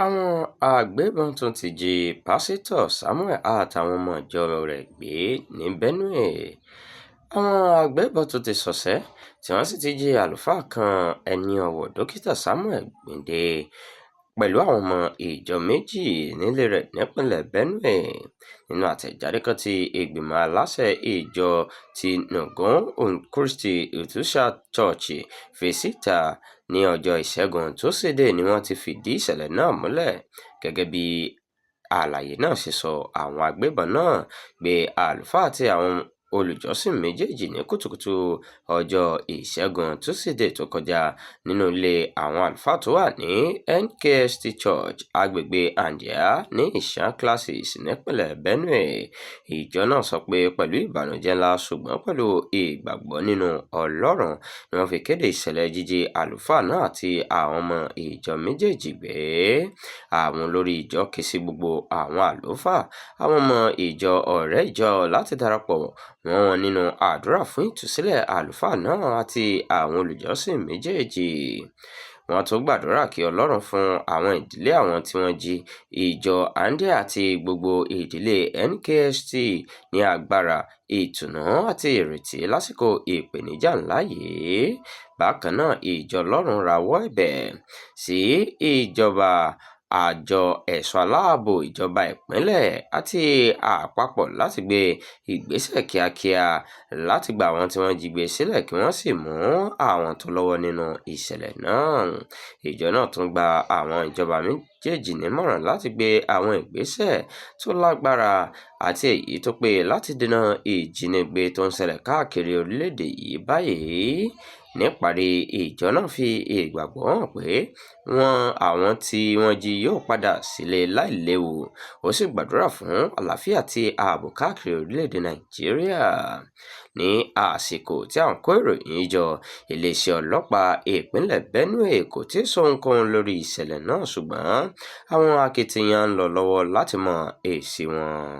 Àwọn agbébọn tún ti jí pásítọ̀ Samuel àtàwọn ọmọ ìjọ rẹ̀ gbé ní Benue. Àwọn agbébọn tún ti ṣọṣẹ́ tí wọ́n sì ti jí àlùfáà kan ẹni ọ̀wọ̀ dókítà Samuel Gbinde pẹ̀lú àwọn ọmọ ìjọ méjì nílé rẹ̀ nípínlẹ̀ Benue. Nínú àtẹ̀jáde kan tí ìgbìmọ̀ aláṣẹ ìjọ ti Ngongo Christi Ecclesial Church fi síta ní ọjọ́ Ìṣẹ́gun Tósídẹ̀ẹ́ ni wọ́n ti fìdí ìṣẹ̀lẹ̀ náà múlẹ̀. Gẹ́gẹ́ bí àlàyé náà ṣe sọ, àwọn agbébọn náà gbé àlùfáà àti àwọn olùjọ́sìn méjèèjì ní kùtùkùtù ọjọ́ Ìṣẹ́gun Tósídẹ̀ẹ́ tó kọjá nínú ilé àwọn àlùfáà tó wà ní NKST Church agbègbè Andia ní Ìṣàn Classes nípínlẹ̀ Benue. Ìjọ náà sọ pé pẹ̀lú ìbànújẹ́ ńlá ṣùgbọ́n pẹ̀lú ìgbàgbọ́ nínú Ọlọ́run ni wọ́n fi kéde ìṣẹ̀lẹ̀ jíjí àlùfáà náà àti àwọn ọmọ ìjọ méjèèjì gbé. Àwọn olórí ìjọ ké sí gbogbo àwọn àlùfáà, àwọn ọmọ ìjọ, ọ̀rẹ́ ìjọ láti darapọ̀ mọ́ wọn nínú àdúrà fún ìtúsílẹ̀ àlùfáà náà àti àwọn olùjọ́sìn méjèèjì. Wọ́n tún gbàdúrà kí Ọlọ́run fún àwọn ìdílé àwọn tí wọ́n jí ìjọ Andia àti gbogbo ìdílé NKST ní agbára, ìtùnú àti ìrètí lásìkò ìpèníjà ńlá yìí. Bákan náà, ìjọ Ọlọ́run rawọ́ ẹ̀bẹ̀ sí ìjọba, àjọ ẹ̀ṣọ́ aláàbò ìjọba ìpínlẹ̀ àti àpapọ̀ láti gbé ìgbésẹ̀ kíákíá láti gba àwọn tí wọ́n jí gbé sílẹ̀ kí wọ́n sì mú àwọn tó lọ́wọ́ nínú ìṣẹ̀lẹ̀ náà. Ìjọ náà tún gba àwọn ìjọba méjèèjì nímọ̀ràn láti gbé àwọn ìgbésẹ̀ tó lágbára àti èyí tó péye láti dènà ìjínigbé tó ń ṣẹlẹ̀ káàkiri orílẹ̀-èdè yìí báyìí. Níparí, ìjọ náà fi ìgbàgbọ́ hàn pé àwọn tí wọ́n jí yóò padà sílé láìléwu. Ó sì gbàdúrà fún àlàáfíà àti ààbò káàkiri orílẹ̀-èdè Nàìjíríà. Ní àsìkò tí à ń kó ìròyìn jọ, iléeṣẹ́ ọlọ́pàá ìpínlẹ̀ Benue kò tíì sọ ohunkóhun lórí ìṣẹ̀lẹ̀ náà ṣùgbọ́n àwọn akitiyan ń lọ lọ́wọ́ láti mọ èsì wọn.